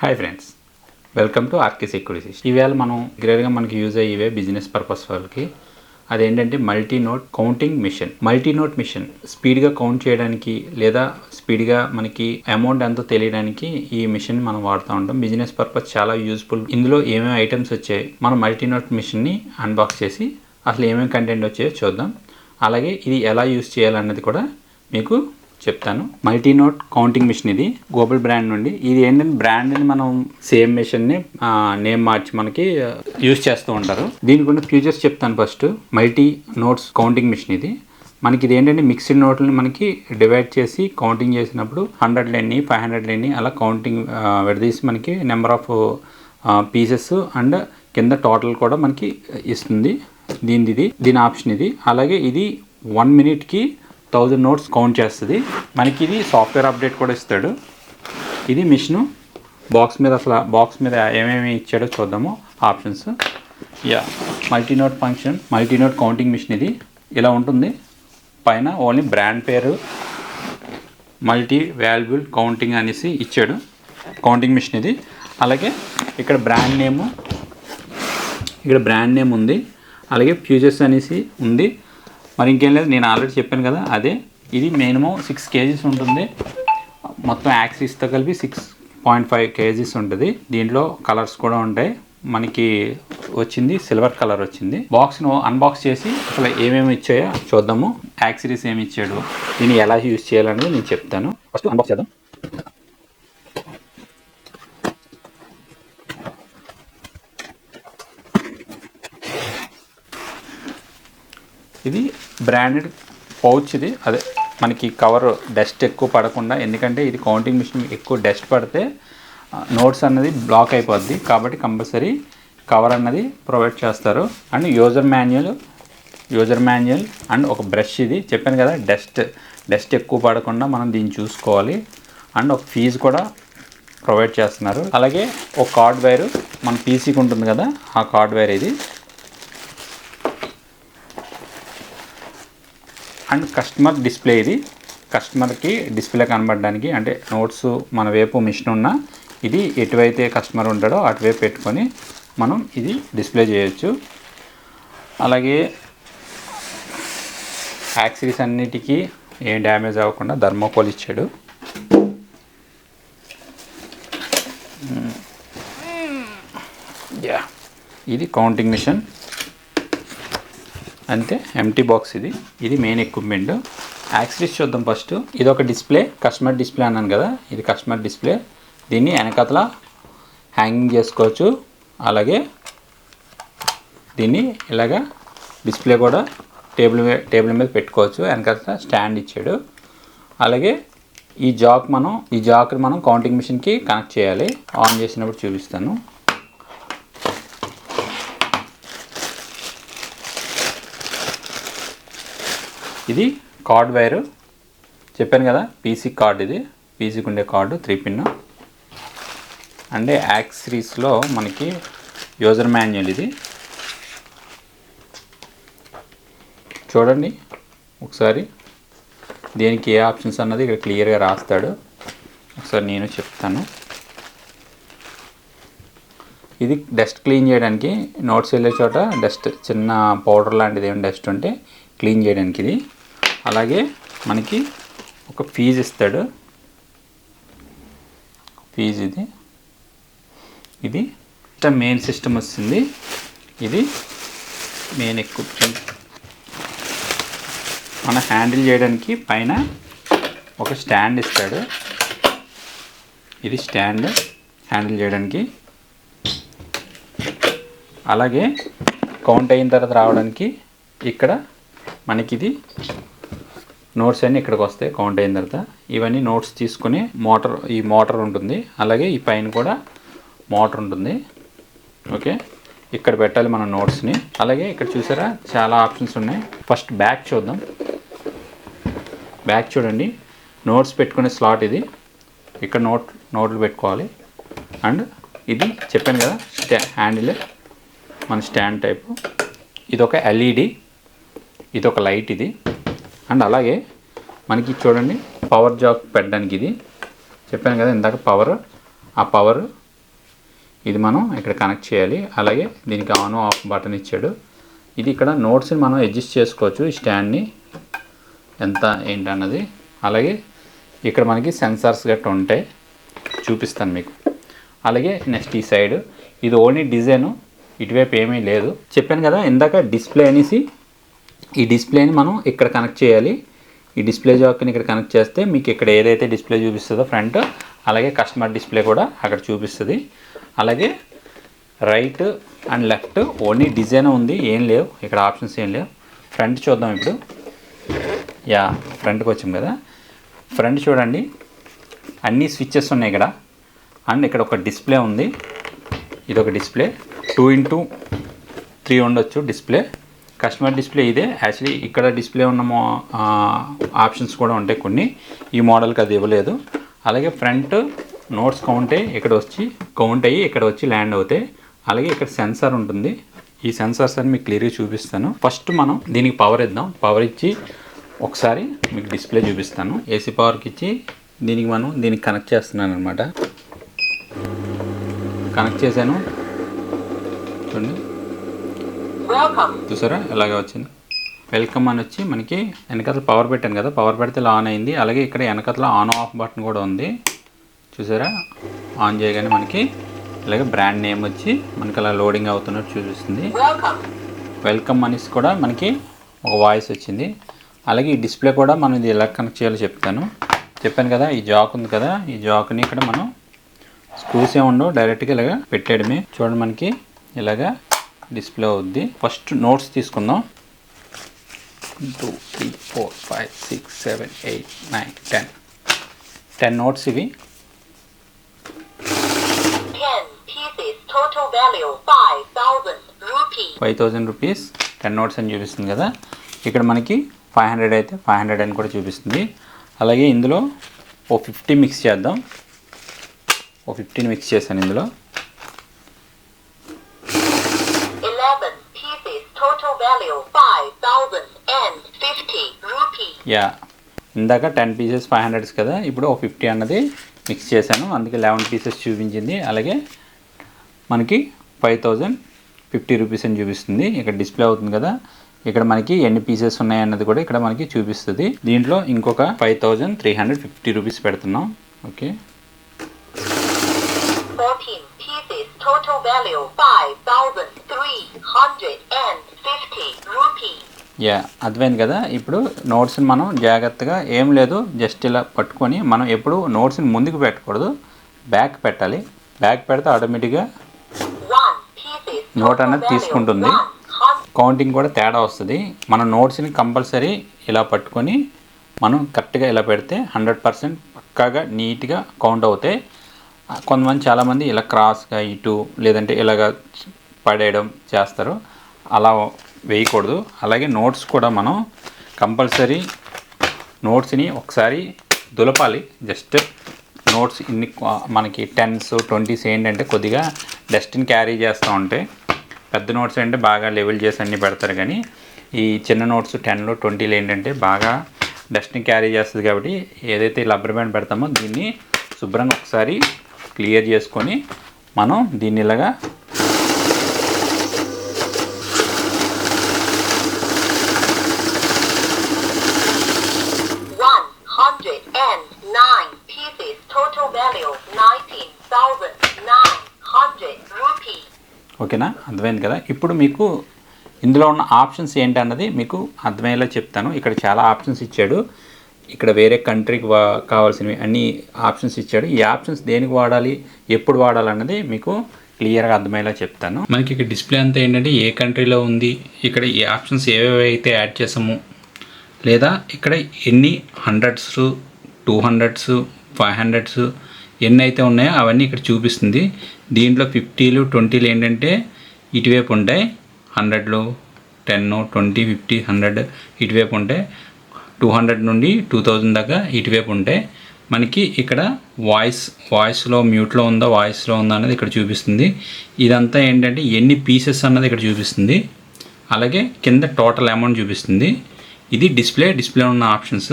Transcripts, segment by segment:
Hi friends, welcome to RK securities. ఈవేళ మనం రెగ్యులర్గా మనకి యూజ్ అయ్యే బిజినెస్ పర్పస్ వాళ్ళకి అదేంటంటే multi note counting machine. Multi note machine స్పీడ్గా కౌంట్ చేయడానికి లేదా స్పీడ్గా మనకి అమౌంట్ ఎంతో తెలియడానికి ఈ మిషన్ మనం వాడుతూ ఉంటాం. బిజినెస్ పర్పస్ చాలా యూజ్ఫుల్. ఇందులో ఏమేమి ఐటమ్స్ వచ్చాయి, మనం మల్టీ నోట్ మిషన్ని అన్బాక్స్ చేసి అసలు ఏమేమి కంటెంట్ వచ్చాయో చూద్దాం. అలాగే ఇది ఎలా యూజ్ చేయాలన్నది కూడా మీకు చెప్తాను. మల్టీ నోట్ కౌంటింగ్ మిషన్ ఇది గ్లోబల్ బ్రాండ్ నుండి. ఇది ఏంటంటే బ్రాండ్ని మనం సేమ్ మిషన్ని నేమ్ మార్చి మనకి యూజ్ చేస్తూ ఉంటారు. దీనికి ఉన్న ఫ్యూచర్స్ చెప్తాను. First multi notes counting machine ఇది. మనకి ఇది ఏంటంటే మిక్స్డ్ నోట్లని మనకి డివైడ్ చేసి కౌంటింగ్ చేసినప్పుడు 100 ఎన్ని 500 ఎన్ని అలా కౌంటింగ్ విడదీసి మనకి నెంబర్ ఆఫ్ పీసెస్ అండ్ కింద టోటల్ కూడా మనకి ఇస్తుంది. దీని ఆప్షన్ ఇది. అలాగే ఇది 1 మినిట్కి 1000 నోట్స్ కౌంట్ చేస్తుంది. మనకి ఇది సాఫ్ట్వేర్ అప్డేట్ కూడా ఇస్తాడు. ఇది మిషను బాక్స్ మీద ఏమేమి ఇచ్చాడో చూద్దాము. Options multi note function, multi note counting machine ఇది ఇలా ఉంటుంది. పైన ఓన్లీ బ్రాండ్ పేరు మల్టీ వాల్యుబుల్ కౌంటింగ్ అనేసి ఇచ్చాడు కౌంటింగ్ మిషన్ ఇది. అలాగే ఇక్కడ బ్రాండ్ నేమ్ ఉంది. అలాగే ఫ్యూచర్స్ అనేసి ఉంది. మరి ఇంకేం లేదు, నేను ఆల్రెడీ చెప్పాను కదా అదే. ఇది మినిమం 6 kgs ఉంటుంది. మొత్తం యాక్సిస్తో కలిపి 6.5 kgs ఉంటుంది. దీంట్లో కలర్స్ కూడా ఉంటాయి. మనకి వచ్చింది సిల్వర్ కలర్ వచ్చింది. బాక్స్ను అన్బాక్స్ చేసి అసలు ఏమేమి ఇచ్చాయో చూద్దాము. యాక్సరీస్ ఏమి ఇచ్చాడు, దీన్ని ఎలా యూజ్ చేయాలనేది నేను చెప్తాను. ఫస్ట్ అన్బాక్స్ చేద్దాం. ఇది బ్రాండెడ్ పౌచ్. ఇది అదే మనకి కవర్ డస్ట్ ఎక్కువ పడకుండా, ఎందుకంటే ఇది కౌంటింగ్ మిషన్ ఎక్కువ డస్ట్ పడితే నోట్స్ అన్నది బ్లాక్ అయిపోద్ది. కాబట్టి కంపల్సరీ కవర్ అన్నది ప్రొవైడ్ చేస్తారు. అండ్ యూజర్ మాన్యువల్ అండ్ ఒక బ్రష్. ఇది చెప్పాను కదా డస్ట్ ఎక్కువ పడకుండా మనం దీన్ని చూసుకోవాలి. అండ్ ఒక ఫీజు కూడా ప్రొవైడ్ చేస్తున్నారు. అలాగే ఒక కార్డ్ వైర్ మన పీసీకి ఉంటుంది కదా, ఆ కార్డ్ వైర్ ఇది. And customer display. ఇది కస్టమర్కి డిస్ప్లే కనబడడానికి, అంటే నోట్స్ మన వైపు మిషన్ ఉన్న ఇది ఎటువైతే కస్టమర్ ఉంటాడో అటువైపు పెట్టుకొని మనం ఇది డిస్ప్లే చేయొచ్చు. అలాగే యాక్సరీస్ అన్నిటికీ ఏం డ్యామేజ్ అవ్వకుండా థర్మోకోల్ ఇచ్చాడు. ఇది కౌంటింగ్ మిషన్ అంతే, ఎంటీ బాక్స్. ఇది మెయిన్ ఎక్విప్మెంట్. యాక్సరీస్ చూద్దాం ఫస్ట్. ఇది ఒక డిస్ప్లే, కస్టమర్ డిస్ప్లే అన్నాను కదా, ఇది కస్టమర్ డిస్ప్లే. దీన్ని వెనకతల హ్యాంగింగ్ చేసుకోవచ్చు. అలాగే దీన్ని ఇలాగా డిస్ప్లే కూడా టేబుల్ మీద పెట్టుకోవచ్చు. వెనకతల స్టాండ్ ఇచ్చాడు. అలాగే ఈ జాక్ మనం కౌంటింగ్ మిషన్కి కనెక్ట్ చేయాలి. ఆన్ చేసినప్పుడు చూపిస్తాను. ఇది కార్డ్ వైరు చెప్పాను కదా, పీసీ కార్డ్. ఇది పీసీకి ఉండే కార్డు 3 పిన్. అంటే యాక్సరీస్లో మనకి యూజర్ మాన్యువల్. ఇది చూడండి ఒకసారి, దేనికి ఏ ఆప్షన్స్ అన్నది ఇక్కడ క్లియర్గా రాస్తాడు. ఒకసారి నేను చెప్తాను. ఇది డస్ట్ క్లీన్ చేయడానికి, నోట్స్ వెళ్ళే చోట డస్ట్ చిన్న పౌడర్ లాంటిది ఏమైనా డస్ట్ ఉంటే క్లీన్ చేయడానికి ఇది. అలాగే మనకి ఒక ఫీజ్ ఇస్తాడు. ఫీజ్ ఇది మెయిన్ సిస్టమ్ వస్తుంది. ఇది మెయిన్ ఎక్విప్మెంట్. మనం హ్యాండిల్ చేయడానికి పైన ఒక స్టాండ్ ఇస్తాడు. ఇది స్టాండ్ హ్యాండిల్ చేయడానికి. అలాగే కౌంట్ అయిన తర్వాత రావడానికి ఇక్కడ మనకి ఇది నోట్స్ అన్నీ ఇక్కడికి వస్తాయి కౌంట్ అయిన తర్వాత. ఇవన్నీ నోట్స్ తీసుకుని ఈ మోటార్ ఉంటుంది. అలాగే ఈ పైన కూడా మోటార్ ఉంటుంది. ఓకే, ఇక్కడ పెట్టాలి మన నోట్స్ని. అలాగే ఇక్కడ చూసారా చాలా ఆప్షన్స్ ఉన్నాయి. ఫస్ట్ బ్యాక్ చూద్దాం. బ్యాక్ చూడండి, నోట్స్ పెట్టుకునే స్లాట్ ఇది. ఇక్కడ నోట్లు పెట్టుకోవాలి. అండ్ ఇది చెప్పాను కదా హ్యాండిల్ మన స్టాండ్ టైపు. ఇది ఒక ఎల్ఈడి, ఇది ఒక లైట్ ఇది. అండ్ అలాగే మనకి చూడండి పవర్ జాక్ పెట్టడానికి. ఇది చెప్పాను కదా ఇందాక పవర్, ఆ పవర్ ఇది మనం ఇక్కడ కనెక్ట్ చేయాలి. అలాగే దీనికి ఆన్ ఆఫ్ బటన్ ఇచ్చాడు. ఇది ఇక్కడ నోట్స్ని మనం అడ్జస్ట్ చేసుకోవచ్చు, ఈ స్టాండ్ని ఎంత ఏంటన్నది. అలాగే ఇక్కడ మనకి సెన్సార్స్ గట్రా ఉంటాయి, చూపిస్తాను మీకు. అలాగే నెక్స్ట్ ఈ సైడ్ ఇది ఓన్లీ డిజైను, ఇటువైపు ఏమీ లేదు. చెప్పాను కదా ఇందాక డిస్ప్లే అనేసి. ఈ డిస్ప్లేని మనం ఇక్కడ కనెక్ట్ చేయాలి. ఈ డిస్ప్లే జాక్ని ఇక్కడ కనెక్ట్ చేస్తే మీకు ఇక్కడ ఏదైతే డిస్ప్లే చూపిస్తుందో ఫ్రంట్, అలాగే కస్టమర్ డిస్ప్లే కూడా అక్కడ చూపిస్తుంది. అలాగే right and left only design ఉంది, ఏం లేవు ఇక్కడ ఆప్షన్స్ ఏం లేవు. ఫ్రంట్ చూద్దాం ఇప్పుడు. యా, ఫ్రంట్కి వచ్చాం కదా. ఫ్రంట్ చూడండి, అన్ని స్విచ్చెస్ ఉన్నాయి ఇక్కడ. అండ్ ఇక్కడ ఒక డిస్ప్లే ఉంది, ఇది ఒక డిస్ప్లే 2x3 ఉండొచ్చు డిస్ప్లే. కస్టమర్ డిస్ప్లే ఇదే. యాక్చువల్లీ ఇక్కడ డిస్ప్లే ఉన్న ఆప్షన్స్ కూడా ఉంటాయి కొన్ని, ఈ మోడల్కి అది ఇవ్వలేదు. అలాగే ఫ్రంట్ నోట్స్ కౌంట్ అయ్యి ఇక్కడ వచ్చి ల్యాండ్ అవుతాయి. అలాగే ఇక్కడ సెన్సార్ ఉంటుంది. ఈ సెన్సార్స్ అని మీకు క్లియర్గా చూపిస్తాను. ఫస్ట్ మనం దీనికి పవర్ ఇద్దాం. పవర్ ఇచ్చి ఒకసారి మీకు డిస్ప్లే చూపిస్తాను. ఏసీ పవర్కి ఇచ్చి దీనికి కనెక్ట్ చేస్తున్నాను అనమాట. కనెక్ట్ చేశాను, చూడండి, చూసారా ఎలాగ వచ్చింది. వెల్కమ్ అని వచ్చి మనకి వెనకాల పవర్ పెట్టాను కదా, పవర్ పెడితే ఇలా ఆన్ అయింది. అలాగే ఇక్కడ వెనకాల ఆన్ ఆఫ్ బటన్ కూడా ఉంది, చూసారా. ఆన్ చేయగానే మనకి ఇలాగే బ్రాండ్ నేమ్ వచ్చి మనకి అలా లోడింగ్ అవుతున్నట్టు చూపిస్తుంది. వెల్కమ్ అనేసి కూడా మనకి ఒక వాయిస్ వచ్చింది. అలాగే ఈ డిస్ప్లే కూడా మనం ఇది ఎలా కనెక్ట్ చేయాలో చెప్పాను కదా. ఈ జాక్ ఉంది కదా, ఈ జాక్ని ఇక్కడ మనం స్క్రూస్ ఏమి ఉండవు, డైరెక్ట్గా ఇలాగ పెట్టేయడమే. చూడండి మనకి ఇలాగా డిస్ప్లే అవుద్ది. ఫస్ట్ నోట్స్ తీసుకుందాం. 2 3 4 5 6 7 8 9 10 నోట్స్ ఇవి. 5,000 రూపీస్ 10 నోట్స్ అని చూపిస్తుంది కదా. ఇక్కడ మనకి 500 అయితే 500 అని కూడా చూపిస్తుంది. అలాగే ఇందులో ఓ 50 మిక్స్ చేద్దాం. ఓ 15 మిక్స్ చేశాను ఇందులో. యా, ఇందాక 10 పీసెస్ 500 కదా, ఇప్పుడు ఓ 50 అన్నది మిక్స్ చేశాను, అందుకే 11 పీసెస్ చూపించింది. అలాగే మనకి 5,050 రూపీస్ అని చూపిస్తుంది. ఇక్కడ డిస్ప్లే అవుతుంది కదా, ఇక్కడ మనకి ఎన్ని పీసెస్ ఉన్నాయి అన్నది కూడా ఇక్కడ మనకి చూపిస్తుంది. దీంట్లో ఇంకొక 5,350 రూపీస్ పెడుతున్నాం. Okay, total value 5,350 rupees. Yeah, అర్థమైంది కదా. ఇప్పుడు నోట్స్ని మనం జాగ్రత్తగా, ఏం లేదు, జస్ట్ ఇలా పట్టుకొని మనం ఎప్పుడు నోట్స్ని ముందుకు పెట్టకూడదు, బ్యాక్ పెట్టాలి. బ్యాక్ పెడితే ఆటోమేటిక్గా నోట్ అన్నది తీసుకుంటుంది. కౌంటింగ్ కూడా తేడా వస్తుంది. మన నోట్స్ని కంపల్సరీ ఇలా పట్టుకొని మనం కరెక్ట్గా ఇలా పెడితే 100% పక్కాగా నీట్గా కౌంట్ అవుతాయి. కొంతమంది చాలామంది ఇలా క్రాస్గా ఇటు లేదంటే ఇలాగ పడేయడం చేస్తారు, అలా వేయకూడదు. అలాగే నోట్స్ కూడా మనం కంపల్సరీ నోట్స్ని ఒకసారి దులపాలి. జస్ట్ నోట్స్ ఇన్ని మనకి 10s 20s ఏంటంటే కొద్దిగా డస్ట్ని క్యారీ చేస్తూ ఉంటాయి. పెద్ద నోట్స్ అంటే బాగా లెవెల్ చేసి అన్నీ పెడతారు, కానీ ఈ చిన్న నోట్స్ 10లో 20లో ఏంటంటే బాగా డస్ట్ని క్యారీ చేస్తుంది. కాబట్టి ఏదైతే రబ్బర్ బ్యాండ్ పెడతామో దీన్ని శుభ్రంగా ఒకసారి క్లియర్ చేసుకొని మనం దీన్ని ఇలాగా ఓకేనా, అర్థమైంది కదా. ఇప్పుడు మీకు ఇందులో ఉన్న ఆప్షన్స్ ఏంటన్నది మీకు అర్థమయ్యేలా చెప్తాను. ఇక్కడ చాలా ఆప్షన్స్ ఇచ్చాడు. ఇక్కడ వేరే కంట్రీకి కావాల్సినవి అన్ని ఆప్షన్స్ ఇచ్చాడు. ఈ ఆప్షన్స్ దేనికి వాడాలి, ఎప్పుడు వాడాలన్నది మీకు క్లియర్గా అర్థమయ్యేలా చెప్తాను. మనకి ఇక్కడ డిస్ప్లే అంతా ఏంటంటే ఏ కంట్రీలో ఉంది, ఇక్కడ ఈ ఆప్షన్స్ ఏవేవి అయితే యాడ్ చేసాము, లేదా ఇక్కడ ఎన్ని 100s 200s 500s ఎన్ని అయితే ఉన్నాయో అవన్నీ ఇక్కడ చూపిస్తుంది. దీంట్లో 50లు 20లు ఏంటంటే ఇటువైపు ఉంటాయి, 100లు 10 20 50 100 ఇటువైపు ఉంటాయి, 200 నుండి 2000 దాకా ఇటువైపు ఉంటాయి. మనకి ఇక్కడ వాయిస్లో మ్యూట్లో ఉందా వాయిస్లో ఉందా అనేది ఇక్కడ చూపిస్తుంది. ఇదంతా ఏంటంటే ఎన్ని పీసెస్ అన్నది ఇక్కడ చూపిస్తుంది. అలాగే కింద టోటల్ అమౌంట్ చూపిస్తుంది. ఇది డిస్ప్లే ఉన్న ఆప్షన్స్.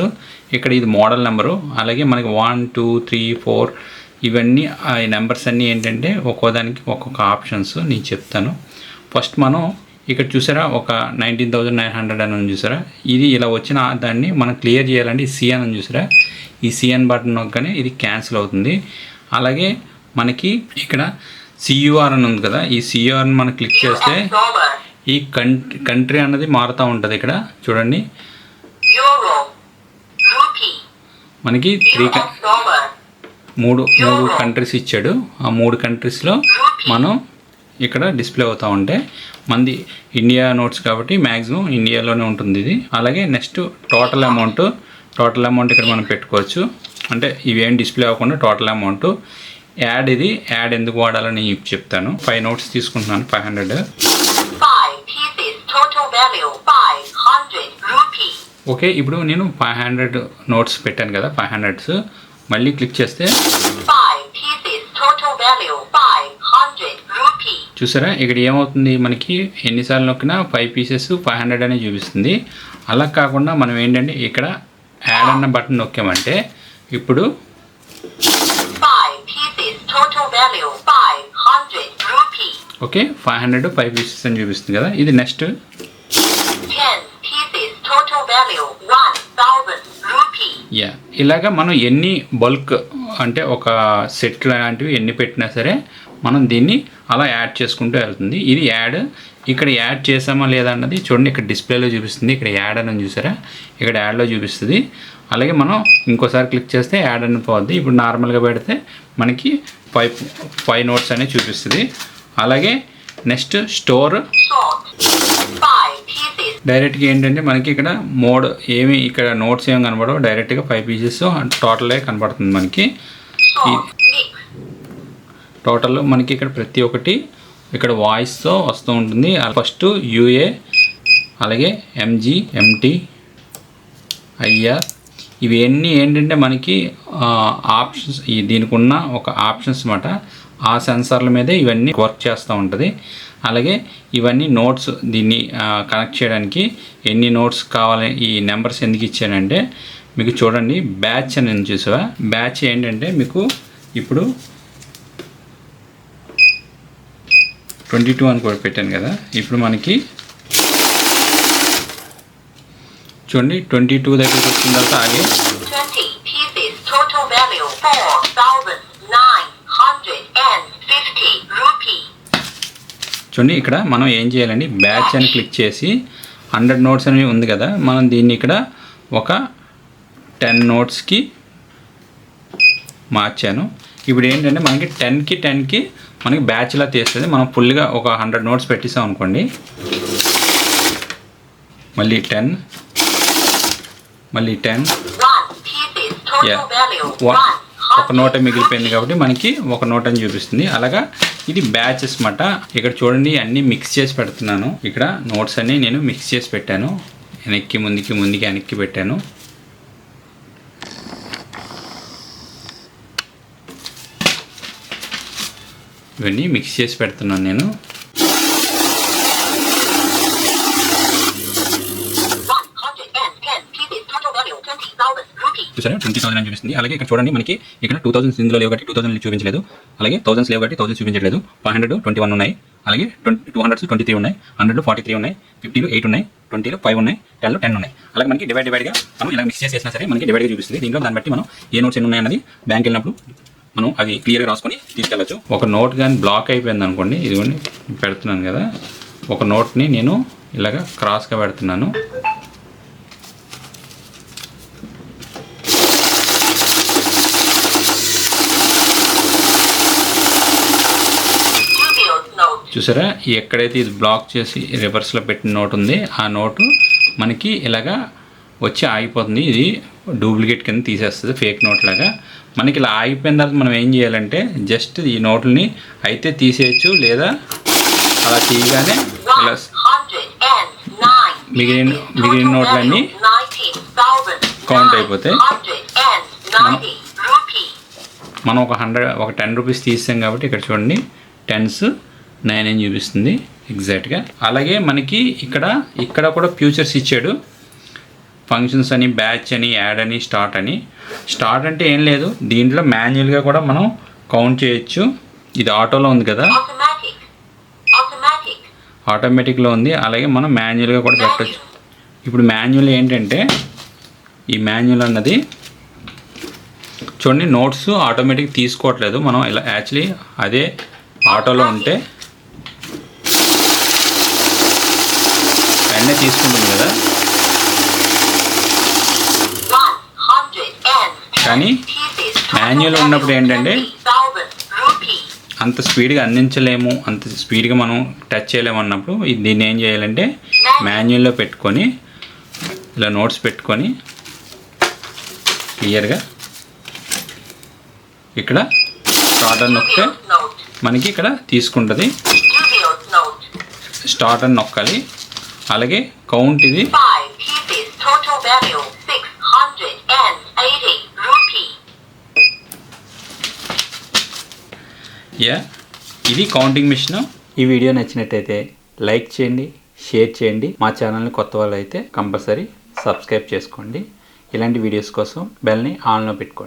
ఇక్కడ ఇది మోడల్ నెంబరు. అలాగే మనకి 1 2 3 4 ఇవన్నీ ఆ నెంబర్స్ అన్నీ ఏంటంటే ఒక్కోదానికి ఒక్కొక్క ఆప్షన్స్ నేను చెప్తాను. ఫస్ట్ మనం ఇక్కడ చూసారా ఒక 19,900 అని ఉంది చూసారా, ఇది ఇలా వచ్చిన దాన్ని మనం క్లియర్ చేయాలంటే ఈ సిఎన్ అని చూసారా, ఈ సిఎన్ బటన్ నొక్కగానే ఇది క్యాన్సిల్ అవుతుంది. అలాగే మనకి ఇక్కడ సియూఆర్ అని ఉంది కదా, ఈ సియూఆర్ని మనం క్లిక్ చేస్తే ఈ కంట్రీ అన్నది మారుతూ ఉంటుంది. ఇక్కడ చూడండి మనకి మూడు కంట్రీస్ ఇచ్చాడు. ఆ 3 కంట్రీస్లో మనం ఇక్కడ డిస్ప్లే అవుతూ ఉంటే మనది ఇండియా నోట్స్ కాబట్టి మ్యాక్సిమం ఇండియాలోనే ఉంటుంది ఇది. అలాగే నెక్స్ట్ టోటల్ అమౌంట్ ఇక్కడ మనం పెట్టుకోవచ్చు. అంటే ఇవేం డిస్ప్లే అవ్వకుండా టోటల్ అమౌంట్. యాడ్ ఇది యాడ్ ఎందుకు వాడాలని చెప్తాను. 5 నోట్స్ తీసుకుంటున్నాను, 500. ఓకే, ఇప్పుడు నేను 500 నోట్స్ పెట్టాను కదా, 500s మళ్ళీ క్లిక్ చేస్తే చూసారా ఇక్కడ ఏమవుతుంది, మనకి ఎన్నిసార్లు నొక్కినా 5 పీసెస్ 500 అనే చూపిస్తుంది. అలా కాకుండా మనం ఏంటంటే ఇక్కడ యాడ్ అన్న బటన్ నొక్కామంటే ఇప్పుడు ఓకే 500 5 పీసెస్ అని చూపిస్తుంది కదా. ఇది నెక్స్ట్ ఇలాగా మనం ఎన్ని బల్క్ అంటే ఒక సెట్ లాంటివి ఎన్ని పెట్టినా సరే మనం దీన్ని అలా యాడ్ చేసుకుంటూ వెళ్తుంది. ఇది యాడ్. ఇక్కడ యాడ్ చేసామా లేదా అన్నది చూడండి, ఇక్కడ డిస్ప్లేలో చూపిస్తుంది. ఇక్కడ యాడ్ అని చూసారా, ఇక్కడ యాడ్లో చూపిస్తుంది. అలాగే మనం ఇంకోసారి క్లిక్ చేస్తే యాడ్ అని పోద్ది. ఇప్పుడు నార్మల్గా పెడితే మనకి 5 నోట్స్ అనేవి చూపిస్తుంది. అలాగే నెక్స్ట్ స్టోర్ డైరెక్ట్గా ఏంటంటే మనకి ఇక్కడ మోడ్ ఏమి ఇక్కడ నోట్స్ ఏమి కనపడవు, డైరెక్ట్గా 5 పీసెస్ టోటలే కనపడుతుంది మనకి. టోటల్ మనకి ఇక్కడ ప్రతి ఒక్కటి ఇక్కడ వాయిస్తో వస్తూ ఉంటుంది. ఫస్ట్ యూఏ, అలాగే ఎంజీ, ఎంటీ, ఐఆర్ ఇవన్నీ ఏంటంటే మనకి ఆప్షన్స్, దీనికి ఉన్న ఒక ఆప్షన్స్ అన్నమాట. ఆ సెన్సార్ల మీదే ఇవన్నీ వర్క్ చేస్తూ ఉంటుంది. అలాగే ఇవన్నీ నోట్స్ దీన్ని కనెక్ట్ చేయడానికి ఎన్ని నోట్స్ కావాలి, ఈ నెంబర్స్ ఎందుకు ఇచ్చానంటే మీకు చూడండి బ్యాచ్ అని చూసావా, బ్యాచ్ ఏంటంటే మీకు ఇప్పుడు 22 అని కూడా పెట్టాను కదా. ఇప్పుడు మనకి చూడండి 22 దగ్గరికి వచ్చిన తర్వాత ఆగే చూడండి ఇక్కడ మనం ఏం చేయాలండి, బ్యాచ్ అని క్లిక్ చేసి 100 నోట్స్ అనేవి ఉంది కదా, మనం దీన్ని ఇక్కడ ఒక 10 నోట్స్కి మార్చాను. ఇప్పుడు ఏంటంటే మనకి 10కి మనకి బ్యాచ్లా తీస్తుంది. మనం ఫుల్గా ఒక 100 నోట్స్ పెట్టేసాం అనుకోండి, మళ్ళీ 10 ఒక నోట మిగిలిపోయింది కాబట్టి మనకి ఒక నోట్ అని చూపిస్తుంది. అలాగా ఇది బ్యాచెస్ మాట. ఇక్కడ చూడండి అన్నీ మిక్స్ చేసి పెడుతున్నాను. ఇక్కడ నోట్స్ అన్నీ నేను మిక్స్ చేసి పెట్టాను, వెనక్కి ముందుకి వెనక్కి పెట్టాను. ఇవన్నీ మిక్స్ చేసి పెడుతున్నాను నేను. చూసారా 20,000 అని చూపిస్తుంది. అలాగే ఇక్కడ చూడండి మనకి ఇక్కడ 2000 ఇందులో లేవు కాబట్టి 2000 చూపించలేదు. అలాగే 1000 లేవు కాబట్టి 1000 చూపించలేదు. 500 21 ఉన్నాయి. అలాగే 200 23 ఉన్నాయి. 100 43 ఉన్నాయి. 50 8 ఉన్నాయి. 20 5 ఉన్నాయి. 10 10 ఉన్నాయి. అలాగే మనకి డివైడ్గా మనం ఇలా మిక్స్ చేసినా సరే మనకి డివైడ్గా చూపిస్తుంది. దీంట్లో దాన్ని బట్టి మనం ఏ నోట్స్ ఎన్ని ఉన్నాయన్నది బ్యాంక్ వెళ్ళినప్పుడు మనం అది క్లియర్గా రాసుకొని తీసుకెళ్ళచ్చు. ఒక నోట్ కానీ బ్లాక్ అయిపోయింది అనుకోండి, ఇదిగోండి పెడుతున్నాను కదా, ఒక నోట్ని నేను ఇలాగ క్రాస్గా పెడుతున్నాను. చూసారా ఎక్కడైతే ఇది బ్లాక్ చేసి రివర్స్లో పెట్టిన నోట్ ఉంది, ఆ నోటు మనకి ఇలాగా వచ్చి ఆగిపోతుంది. ఇది డూప్లికేట్ కింద తీసేస్తుంది, ఫేక్ నోట్ లాగా. మనకి ఇలా ఆగిపోయిన తర్వాత మనం ఏం చేయాలంటే జస్ట్ ఈ నోట్లని అయితే తీసేయచ్చు, లేదా అలా తీయగానే ఇలా మిగిలిన నోట్లన్నీ కౌంట్ అయిపోతాయి. మనం ఒక 10 రూపీస్ తీసాం కాబట్టి ఇక్కడ చూడండి 10s 9 అని చూపిస్తుంది ఎగ్జాక్ట్గా. అలాగే మనకి ఇక్కడ కూడా ఫ్యూచర్స్ ఇచ్చాడు, ఫంక్షన్స్ అని, బ్యాచ్ అని, యాడ్ అని, స్టార్ట్ అని. స్టార్ట్ అంటే ఏం లేదు, దీంట్లో మాన్యువల్గా కూడా మనం కౌంట్ చేయొచ్చు. ఇది ఆటోలో ఉంది కదా, ఆటోమేటిక్లో ఉంది. అలాగే మనం మాన్యువల్గా కూడా పెట్టచ్చు. ఇప్పుడు మాన్యువల్ ఏంటంటే, ఈ మాన్యువల్ అన్నది చూడండి నోట్స్ ఆటోమేటిక్ తీసుకోవట్లేదు. మనం ఇలా యాక్చువల్లీ అదే ఆటోలో ఉంటే వెంటనే తీసుకుంటుంది కదా, కానీ మాన్యువల్ ఉన్నప్పుడు ఏంటంటే అంత స్పీడ్గా అందించలేము, అంత స్పీడ్గా మనం టచ్ చేయలేము అన్నప్పుడు దీన్ని ఏం చేయాలంటే మాన్యువల్లో పెట్టుకొని ఇలా నోట్స్ పెట్టుకొని క్లియర్గా ఇక్కడ స్టార్ట్ అని నొక్కితే మనకి ఇక్కడ తీసుకుంటుంది. స్టార్ట్ అని నొక్కాలి. అలాగే కౌంట్ ఇది ఇది కౌంటింగ్ మిషన్. ఈ వీడియో నచ్చినట్టయితే లైక్ చేయండి, షేర్ చేయండి. మా ఛానల్ని కొత్త వాళ్ళు అయితే కంపల్సరీ సబ్స్క్రైబ్ చేసుకోండి. ఇలాంటి వీడియోస్ కోసం బెల్ని ఆన్లో పెట్టుకోండి.